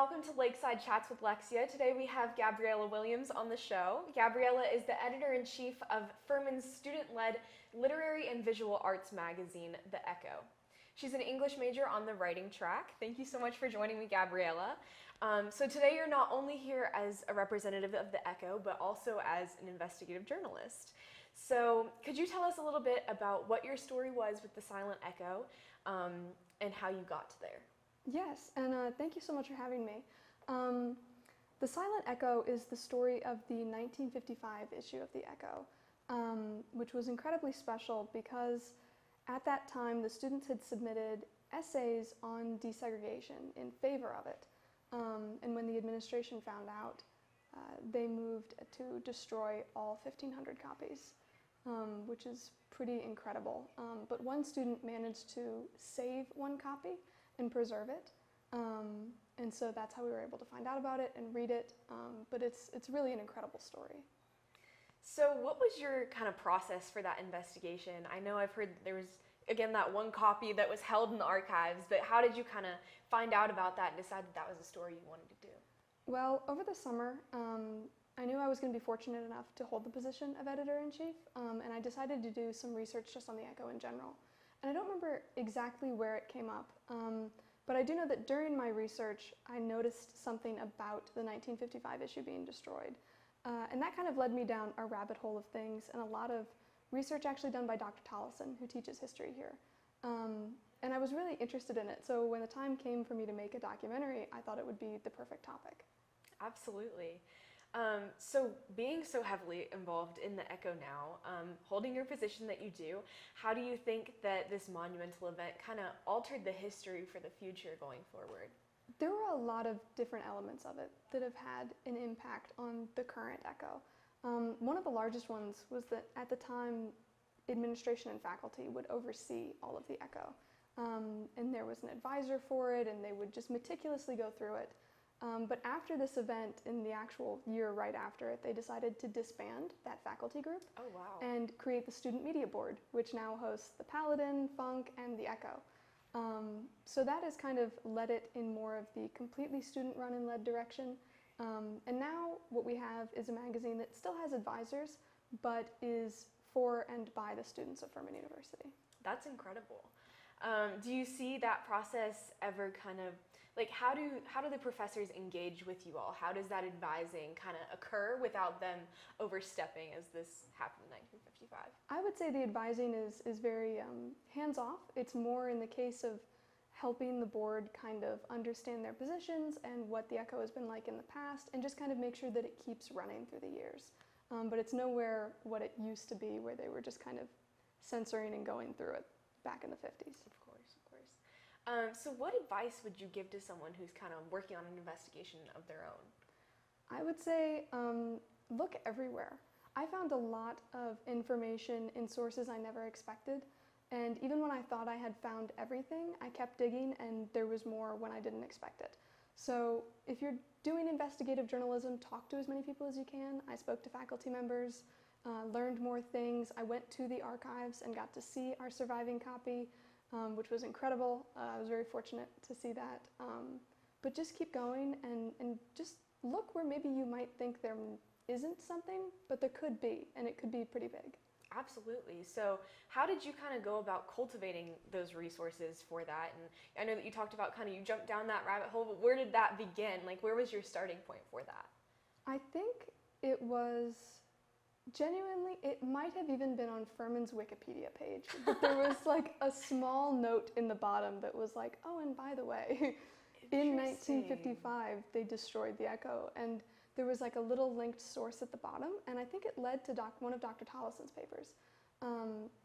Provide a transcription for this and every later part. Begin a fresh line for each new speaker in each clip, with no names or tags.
welcome to Lakeside Chats with Lexia. Today we have Gabriella Williams on the show. Gabriella is the editor-in-chief of Furman's student-led literary and visual arts magazine, The Echo. She's an English major on the writing track. Thank you so much for joining me, Gabriella. So today you're not only here as a representative of The Echo, but also as an investigative journalist. So could you tell us a little bit about what your story was with the Silent Echo and how you got to there?
Yes, and thank you so much for having me. The Silent Echo is the story of the 1955 issue of The Echo, which was incredibly special because at that time the students had submitted essays on desegregation in favor of it. And when the administration found out, they moved to destroy all 1,500 copies, which is pretty incredible. But one student managed to save one copy and preserve it. And so that's how we were able to find out about it and read it. But it's really an incredible story.
So what was your kind of process for that investigation? I know I've heard there was, again, that one copy that was held in the archives, but how did you kind of find out about that and decide that that was a story you wanted to do?
Well, over the summer, I knew I was going to be fortunate enough to hold the position of editor-in-chief, and I decided to do some research just on the Echo in general. And I don't remember exactly where it came up, but I do know that during my research, I noticed something about the 1955 issue being destroyed. And that kind of led me down a rabbit hole of things and a lot of research actually done by Dr. Tollison, who teaches history here. And I was really interested in it, so when the time came for me to make a documentary, I thought it would be the perfect topic.
Absolutely. So being so heavily involved in the Echo now, holding your position that you do, how do you think that this monumental event kind of altered the history for the future going forward?
There were a lot of different elements of it that have had an impact on the current Echo. One of the largest ones was that at the time, administration and faculty would oversee all of the Echo. And there was an advisor for it, and they would just meticulously go through it. But after this event, in the actual year right after it, they decided to disband that faculty group.
Oh, wow.
And create the Student Media Board, which now hosts the Paladin, FUNC, and the Echo. So that has kind of led it in more of the completely student-run and led direction. And now what we have is a magazine that still has advisors, but is for and by the students of Furman University.
That's incredible. Do you see that process ever kind of, like, how do the professors engage with you all? How does that advising kind of occur without them overstepping as this happened in 1955?
I would say the advising is very hands-off. It's more in the case of helping the board kind of understand their positions and what the Echo has been like in the past, and just kind of make sure that it keeps running through the years. But it's nowhere what it used to be, where they were just kind of censoring and going through it back in the 50s.
Of course, of course. So what advice would you give to someone who's kind of working on an investigation of their own?
I would say look everywhere. I found a lot of information in sources I never expected, and even when I thought I had found everything, I kept digging and there was more when I didn't expect it. So if you're doing investigative journalism, talk to as many people as you can. I spoke to faculty members, learned more things. I went to the archives and got to see our surviving copy, which was incredible. I was very fortunate to see that. But just keep going and just look where maybe you might think there isn't something, but there could be, and it could be pretty big.
Absolutely. So how did you kind of go about cultivating those resources for that? And I know that you talked about kind of you jumped down that rabbit hole, but where did that begin? Like, where was your starting point for that?
I think it was genuinely, it might have even been on Furman's Wikipedia page, but there was like a small note in the bottom that was like, oh, and by the way, in 1955, they destroyed the Echo. And there was like a little linked source at the bottom, and I think it led to one of Dr. Tollison's papers.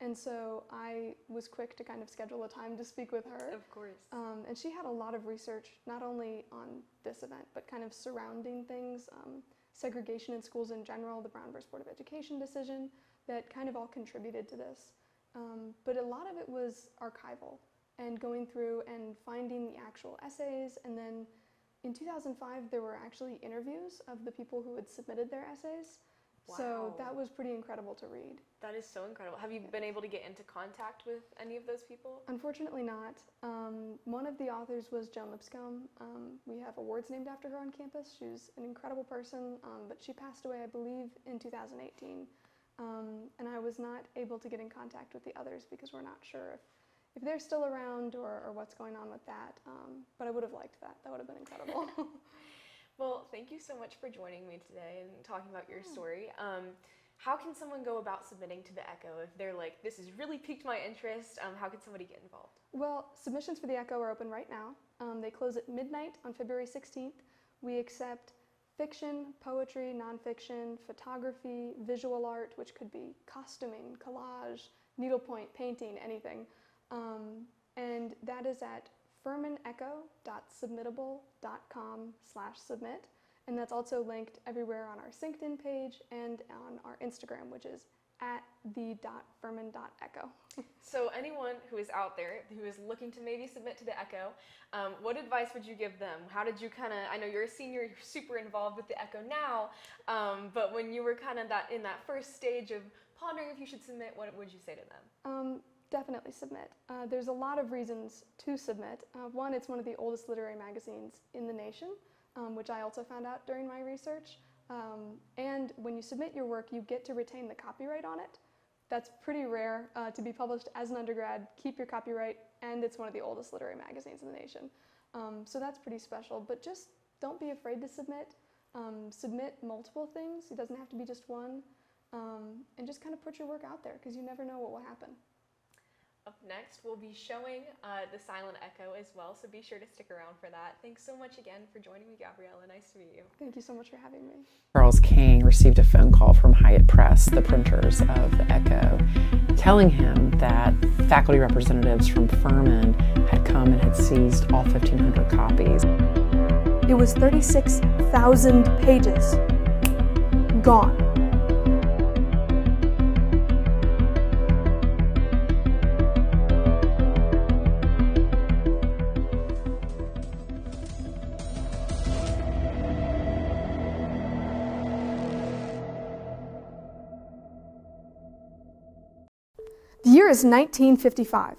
And so I was quick to kind of schedule a time to speak with her.
Of course.
And she had a lot of research, not only on this event, but kind of surrounding things, segregation in schools in general, the Brown versus Board of Education decision, that kind of all contributed to this. But a lot of it was archival and going through and finding the actual essays. And then in 2005, there were actually interviews of the people who had submitted their essays. So that was pretty incredible to read.
That is so incredible. Have you been able to get into contact with any of those people?
Unfortunately not. One of the authors was Joan Lipscomb. We have awards named after her on campus. She's an incredible person, but she passed away, I believe, in 2018. And I was not able to get in contact with the others because we're not sure if they're still around or what's going on with that. But I would have liked that. That would have been incredible.
Well, thank you so much for joining me today and talking about your story. How can someone go about submitting to the Echo if they're like, this has really piqued my interest? How can somebody get involved?
Well, submissions for the Echo are open right now. They close at midnight on February 16th. We accept fiction, poetry, nonfiction, photography, visual art, which could be costuming, collage, needlepoint, painting, anything. And that is at furmanecho.submittable.com/submit. And that's also linked everywhere on our LinkedIn page and on our Instagram, which is @the.furman.echo.
So anyone who is out there who is looking to maybe submit to the Echo, what advice would you give them? How did you I know you're a senior, you're super involved with the Echo now, but when you were in that first stage of pondering if you should submit, what would you say to them?
Definitely submit. There's a lot of reasons to submit. One, it's one of the oldest literary magazines in the nation, which I also found out during my research. And when you submit your work, you get to retain the copyright on it. That's pretty rare to be published as an undergrad, keep your copyright, and it's one of the oldest literary magazines in the nation. So that's pretty special, but just don't be afraid to submit. Submit multiple things. It doesn't have to be just one. And just kind of put your work out there because you never know what will happen.
Up next, we'll be showing the Silent Echo as well, so be sure to stick around for that. Thanks so much again for joining me, Gabriella. Nice to meet you.
Thank you so much for having me.
Charles King received a phone call from Hyatt Press, the printers of the Echo, telling him that faculty representatives from Furman had come and had seized all 1,500 copies.
It was 36,000 pages. Gone. The year is 1955.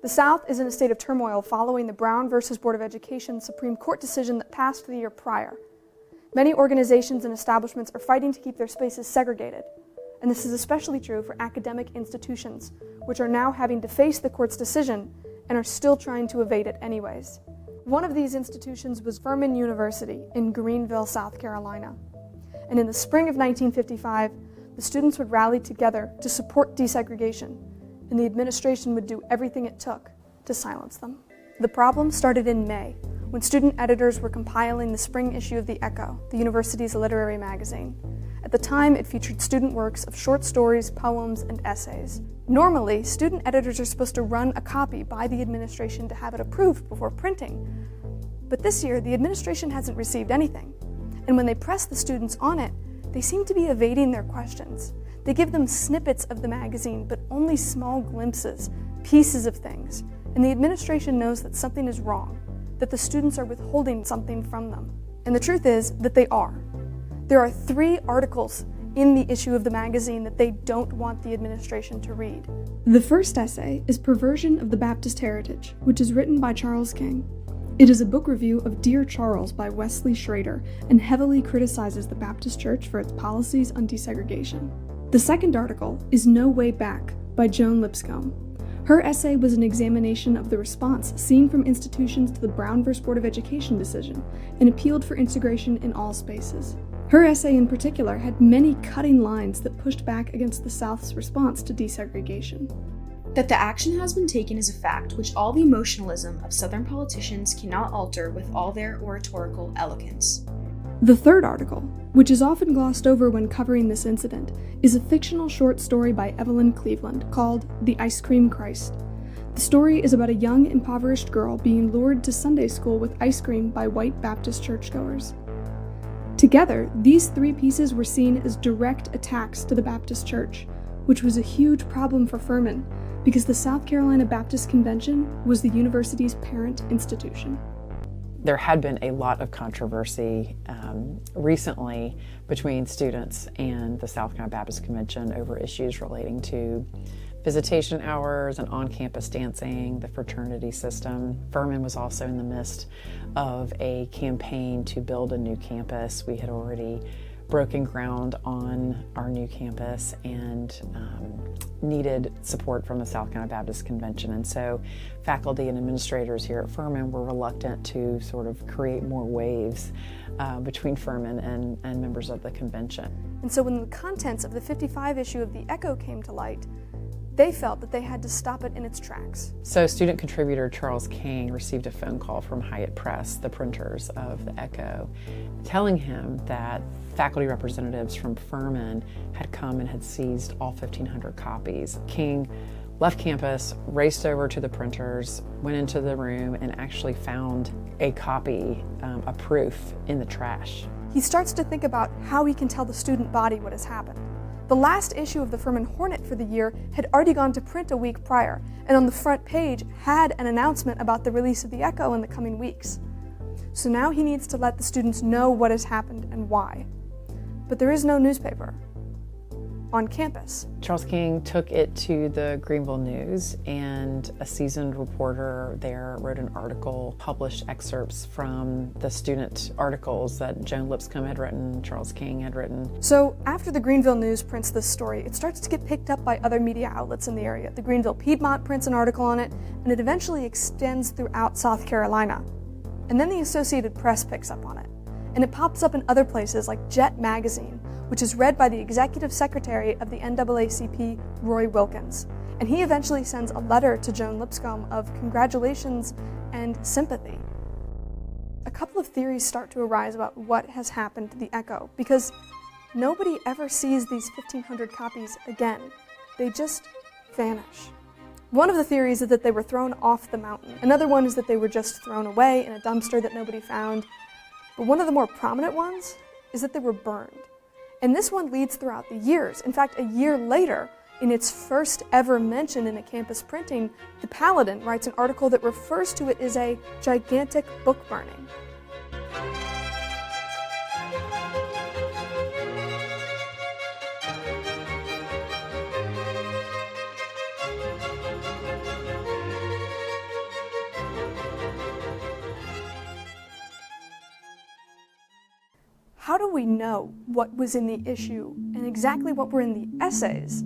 The South is in a state of turmoil following the Brown versus Board of Education Supreme Court decision that passed the year prior. Many organizations and establishments are fighting to keep their spaces segregated, and this is especially true for academic institutions, which are now having to face the court's decision and are still trying to evade it anyways. One of these institutions was Furman University in Greenville, South Carolina. And in the spring of 1955, the students would rally together to support desegregation, and the administration would do everything it took to silence them. The problem started in May, when student editors were compiling the spring issue of the Echo, the university's literary magazine. At the time, it featured student works of short stories, poems, and essays. Normally, student editors are supposed to run a copy by the administration to have it approved before printing. But this year, the administration hasn't received anything. And when they press the students on it, they seem to be evading their questions. They give them snippets of the magazine, but only small glimpses, pieces of things. And the administration knows that something is wrong, that the students are withholding something from them. And the truth is that they are. There are 3 articles in the issue of the magazine that they don't want the administration to read. The first essay is Perversion of the Baptist Heritage, which is written by Charles King. It is a book review of Dear Charles by Wesley Schrader and heavily criticizes the Baptist Church for its policies on desegregation. The second article is No Way Back by Joan Lipscomb. Her essay was an examination of the response seen from institutions to the Brown v. Board of Education decision and appealed for integration in all spaces. Her essay in particular had many cutting lines that pushed back against the South's response to desegregation.
That the action has been taken is a fact which all the emotionalism of Southern politicians cannot alter with all their oratorical eloquence.
The third article, which is often glossed over when covering this incident, is a fictional short story by Evelyn Cleveland called The Ice Cream Christ. The story is about a young, impoverished girl being lured to Sunday school with ice cream by white Baptist churchgoers. Together, these 3 pieces were seen as direct attacks to the Baptist Church, which was a huge problem for Furman, because the South Carolina Baptist Convention was the university's parent institution.
there had been a lot of controversy recently between students and the South Carolina Baptist Convention over issues relating to visitation hours and on-campus dancing, the fraternity system. Furman was also in the midst of a campaign to build a new campus. We had already broken ground on our new campus and needed support from the South Carolina Baptist Convention. And so faculty and administrators here at Furman were reluctant to sort of create more waves between Furman and members of the convention.
And so when the contents of the 55 issue of the Echo came to light, they felt that they had to stop it in its tracks.
So student contributor Charles King received a phone call from Hyatt Press, the printers of the Echo, telling him that faculty representatives from Furman had come and had seized all 1,500 copies. King left campus, raced over to the printers, went into the room, and actually found a copy, a proof, in the trash.
He starts to think about how he can tell the student body what has happened. The last issue of the Furman Hornet for the year had already gone to print a week prior, and on the front page had an announcement about the release of the Echo in the coming weeks. So now he needs to let the students know what has happened and why. But there is no newspaper on campus.
Charles King took it to the Greenville News, and a seasoned reporter there wrote an article, published excerpts from the student articles that Joan Lipscomb had written, Charles King had written.
So after the Greenville News prints this story, it starts to get picked up by other media outlets in the area. The Greenville Piedmont prints an article on it, and it eventually extends throughout South Carolina. And then the Associated Press picks up on it. And it pops up in other places like Jet Magazine, which is read by the executive secretary of the NAACP, Roy Wilkins. And he eventually sends a letter to Joan Lipscomb of congratulations and sympathy. A couple of theories start to arise about what has happened to the Echo, because nobody ever sees these 1,500 copies again. They just vanish. One of the theories is that they were thrown off the mountain. Another one is that they were just thrown away in a dumpster that nobody found. But one of the more prominent ones is that they were burned. And this one leads throughout the years. In fact, a year later, in its first ever mention in a campus printing, the Paladin writes an article that refers to it as a gigantic book burning. How do we know what was in the issue and exactly what were in the essays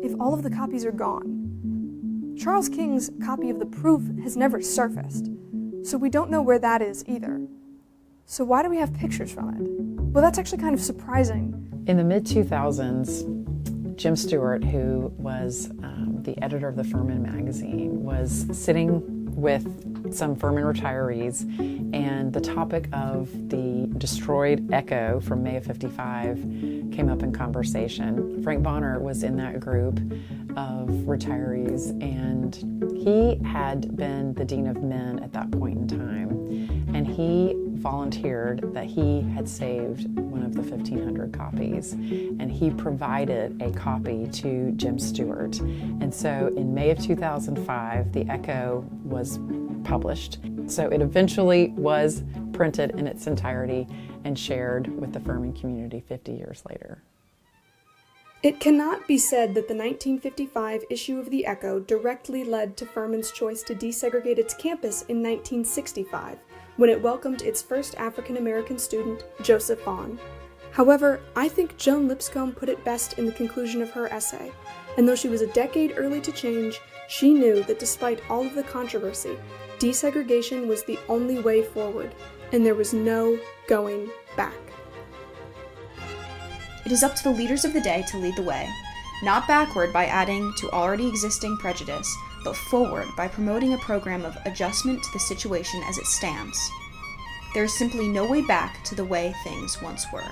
if all of the copies are gone? Charles King's copy of the proof has never surfaced, so we don't know where that is either. So why do we have pictures from it? Well, that's actually kind of surprising.
In the mid-2000s, Jim Stewart, who was the editor of the Furman magazine, was sitting with some Furman retirees, and the topic of the destroyed Echo from May of '55 came up in conversation. Frank Bonner was in that group of retirees, and he had been the Dean of Men at that point in time, and he volunteered that he had saved one of the 1,500 copies, and he provided a copy to Jim Stewart. And so in May of 2005, the Echo was published. So it eventually was printed in its entirety and shared with the Furman community 50 years later.
It cannot be said that the 1955 issue of the Echo directly led to Furman's choice to desegregate its campus in 1965, when it welcomed its first African-American student, Joseph Vaughn. However, I think Joan Lipscomb put it best in the conclusion of her essay, and though she was a decade early to change, she knew that despite all of the controversy, desegregation was the only way forward, and there was no going back.
It is up to the leaders of the day to lead the way, not backward by adding to already existing prejudice, but forward by promoting a program of adjustment to the situation as it stands. There is simply no way back to the way things once were.